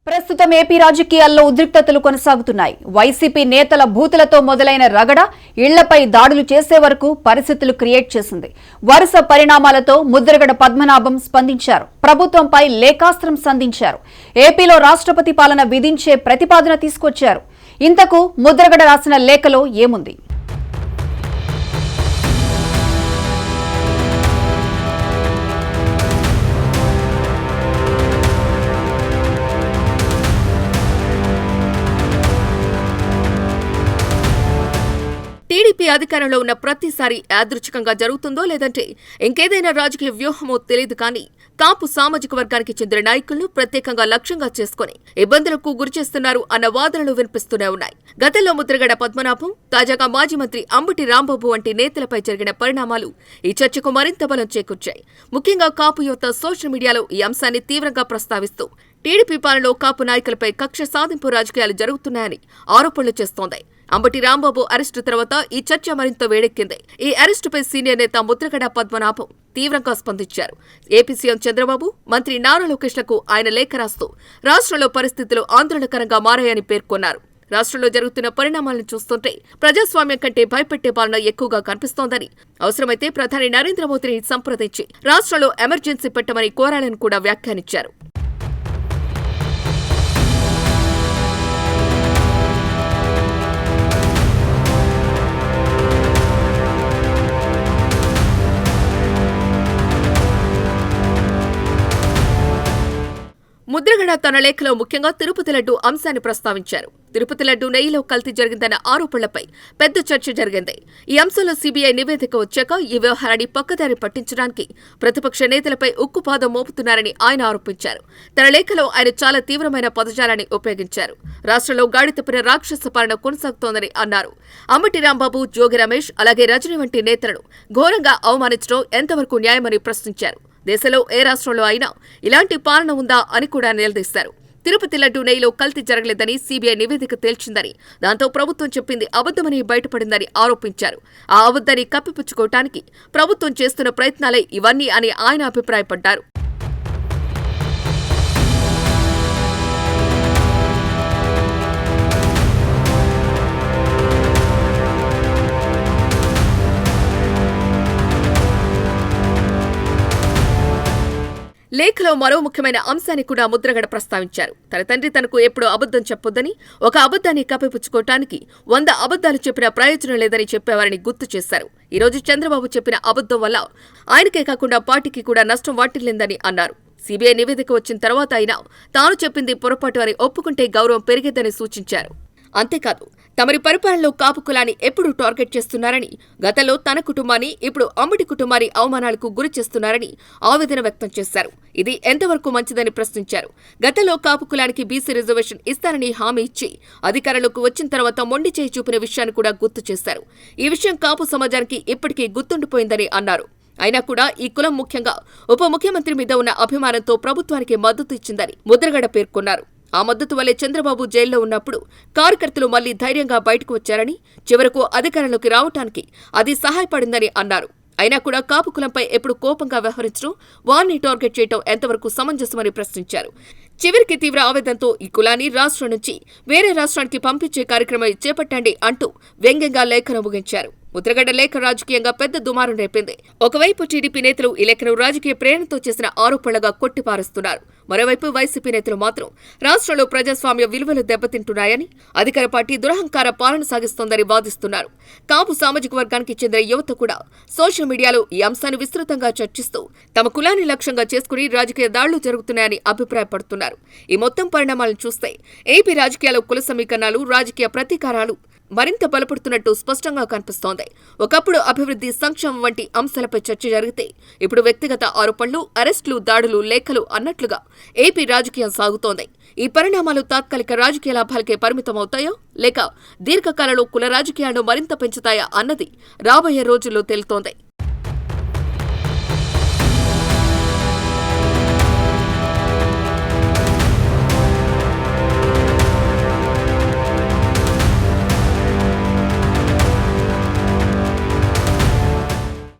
ప్రస్తుతం ఏపీ రాజకీయాల్లో ఉద్రిక్తతలు కొనసాగుతున్నాయి. వైసీపీ నేతల బూతులతో మొదలైన రగడ ఇళ్లపై దాడులు చేసే వరకు పరిస్థితులు క్రియేట్ చేసింది. వరుస పరిణామాలతో ముద్రగడ పద్మనాభం స్పందించారు. ప్రభుత్వంపై లేఖాస్త్రం సంధించారు. ఏపీలో రాష్ట్రపతి పాలన విధించే ప్రతిపాదన తీసుకొచ్చారు. ఇంతకు ముద్రగడ రాసిన లేఖలో ఏముంది? టీడీపీ అధికారంలో ఉన్న ప్రతిసారి యాదృచ్ఛికంగా జరుగుతుందో లేదంటే ఇంకేదైనా రాజకీయ వ్యూహమో తెలియదు కానీ కాపు సామాజిక వర్గానికి చెందిన నాయకులను ప్రత్యేకంగా లక్ష్యంగా చేసుకుని ఇబ్బందులకు గురిచేస్తున్నారు అన్న వాదనలు వినిపిస్తూనే ఉన్నాయి. గతంలో ముద్రగడ పద్మనాభం, తాజాగా మాజీ మంత్రి అంబటి రాంబాబు వంటి నేతలపై జరిగిన పరిణామాలు ఈ చర్చకు మరింత బలం చేకూర్చాయి. ముఖ్యంగా కాపు యువత సోషల్ మీడియాలో ఈ అంశాన్ని తీవ్రంగా ప్రస్తావిస్తూ టీడీపీ పాలనలో కాపు నాయకులపై కక్ష సాధింపు రాజకీయాలు జరుగుతున్నాయని ఆరోపణలు చేస్తోంది. అంబటి రాంబాబు అరెస్టు తర్వాత ఈ చర్చ మరింత వేడెక్కింది. ఈ అరెస్టుపై సీనియర్ నేత ముద్రగడ పద్మనాభం తీవ్రంగా స్పందించారు. ఏపీ సీఎం చంద్రబాబు, మంత్రి నారా లోకేష్లకు ఆయన లేఖ రాస్తూ రాష్ట్రంలో పరిస్థితులు ఆందోళనకరంగా మారాయని పేర్కొన్నారు. రాష్ట్రంలో జరుగుతున్న పరిణామాలను చూస్తుంటే ప్రజాస్వామ్యం కంటే భయపెట్టే పాలన ఎక్కువగా కనిపిస్తోందని, అవసరమైతే ప్రధాని నరేంద్ర మోదీని సంప్రదించి రాష్ట్రంలో ఎమర్జెన్సీ పెట్టమని కోరాలని కూడా వ్యాఖ్యానించారు. ముద్రగడ తన లేఖలో ముఖ్యంగా తిరుపతి లడ్డు అంశాన్ని ప్రస్తావించారు. తిరుపతి లడ్డు నెయ్యిలో కల్తీ జరిగిందన్న ఆరోపణలపై పెద్ద చర్చ జరిగింది. ఈ అంశంలో సీబీఐ నివేదిక వచ్చాక ఈ వ్యవహారాన్ని పక్కదారి పట్టించడానికి ప్రతిపక్ష నేతలపై ఉక్కుపాదం మోపుతున్నారని ఆయన ఆరోపించారు. తన లేఖలో ఆయన చాలా తీవ్రమైన పదజాలాన్ని ఉపయోగించారు. రాష్ట్రంలో గాడి తప్పిన రాక్షస పాలన కొనసాగుతోందని అన్నారు. అంబటి రాంబాబు, జోగి రమేష్, అలాగే రజనీ వంటి నేతలను ఘోరంగా అవమానించడం ఎంతవరకు న్యాయమని ప్రశ్నించారు. దేశంలో ఏ రాష్ట్రంలో అయినా ఇలాంటి పాలన ఉందా అని కూడా నిలదీశారు. తిరుపతి లడ్డు నెయ్యిలో కల్తీ జరగలేదని సీబీఐ నివేదిక తేల్చిందని, దాంతో ప్రభుత్వం చెప్పింది అబద్దమని బయటపడిందని ఆరోపించారు. ఆ అబద్దాన్ని కప్పిపుచ్చుకోవటానికి ప్రభుత్వం చేస్తున్న ప్రయత్నాలే ఇవన్నీ అని ఆయన అభిప్రాయపడ్డారు. లేఖలో మరో ముఖ్యమైన అంశాన్ని కూడా ముద్రగడ ప్రస్తావించారు. తన తండ్రి తనకు ఎప్పుడూ అబద్దం చెప్పొద్దని, ఒక అబద్దాన్ని కప్పిపుచ్చుకోవటానికి 100 అబద్దాలు చెప్పిన ప్రయోజనం లేదని చెప్పేవారని గుర్తు చేశారు. ఈ రోజు చంద్రబాబు చెప్పిన అబద్దం వల్ల ఆయనకే కాకుండా పార్టీకి కూడా నష్టం వాటిల్లిందని అన్నారు. సీబీఐ నివేదిక వచ్చిన తర్వాత అయినా తాను చెప్పింది పొరపాటు అని ఒప్పుకుంటే గౌరవం పెరిగేదని సూచించారు. అంతేకాదు, తమరి పరిపాలనలో కాపు కులాన్ని ఎప్పుడు టార్గెట్ చేస్తున్నారని, గతంలో తన కుటుంబాన్ని ఇప్పుడు అంబటి కుటుంబాన్ని అవమానాలకు గురి చేస్తున్నారని ఆవేదన వ్యక్తం చేశారు. ఇది ఎంతవరకు మంచిదని ప్రశ్నించారు. గతంలో కాపు కులానికి బీసీ రిజర్వేషన్ ఇస్తారని హామీ ఇచ్చి అధికారంలోకి వచ్చిన తర్వాత మొండి చేయి చూపిన విషయాన్ని కూడా గుర్తు చేశారు. ఈ విషయం కాపు సమాజానికి ఇప్పటికీ గుర్తుండిపోయిందని అన్నారు. అయినా కూడా ఈ కులం ముఖ్యంగా ఉప ముఖ్యమంత్రి మీద ఉన్న అభిమానంతో ప్రభుత్వానికి మద్దతు ఇచ్చిందని ముద్రగడ పేర్కొన్నారు. ఆ మద్దతు వల్లే చంద్రబాబు జైల్లో ఉన్నప్పుడు కార్యకర్తలు మళ్లీ ధైర్యంగా బయటకు వచ్చారని, చివరకు అధికారంలోకి రావటానికి అది సహాయపడిందని అన్నారు. అయినా కూడా కాపు కులంపై ఎప్పుడు కోపంగా వ్యవహరించడం, వారిని టార్గెట్ చేయడం ఎంతవరకు సమంజసమని ప్రశ్నించారు. చివరికి తీవ్ర ఆవేదనతో ఈ కులాన్ని రాష్ట్రం నుంచి వేరే రాష్ట్రానికి పంపించే కార్యక్రమం చేపట్టండి అంటూ వ్యంగ్యంగా లేఖను ముగించారు. ముద్రగడ లేఖ రాజకీయంగా పెద్ద దుమారం రేపింది. ఒకవైపు టీడీపీ నేతలు ఈ లేఖను రాజకీయ ప్రేరణతో చేసిన ఆరోపణలుగా కొట్టిపారుస్తున్నారు. మరోవైపు వైసీపీ నేతలు మాత్రం రాష్ట్రంలో ప్రజాస్వామ్య విలువలు దెబ్బతింటున్నాయని, అధికార పార్టీ దురహంకార పాలన సాగిస్తోందని వాదిస్తున్నారు. కాపు సామాజిక వర్గానికి చెందిన యువత కూడా సోషల్ మీడియాలో ఈ అంశాన్ని విస్తృతంగా చర్చిస్తూ తమ కులాన్ని లక్ష్యంగా చేసుకుని రాజకీయ దాడులు జరుగుతున్నాయని అభిప్రాయపడుతున్నారు. ఈ మొత్తం పరిణామాలను చూస్తే ఏపీ రాజకీయాల్లో కుల సమీకరణాలు, రాజకీయ ప్రతీకారాలు మరింత బలపడుతున్నట్టు స్పష్టంగా కనిపిస్తోంది. ఒకప్పుడు అభివృద్ధి, సంక్షేమం వంటి అంశాలపై చర్చ జరిగితే ఇప్పుడు వ్యక్తిగత ఆరోపణలు, అరెస్టులు, దాడులు, లేఖలు అన్నట్లుగా ఏపీ రాజకీయం సాగుతోంది. ఈ పరిణామాలు తాత్కాలిక రాజకీయ లాభాలకే పరిమితమవుతాయో లేక దీర్ఘకాలంలో కుల రాజకీయాలను మరింత పెంచుతాయా అన్నది రాబోయే రోజుల్లో తేలుతోంది.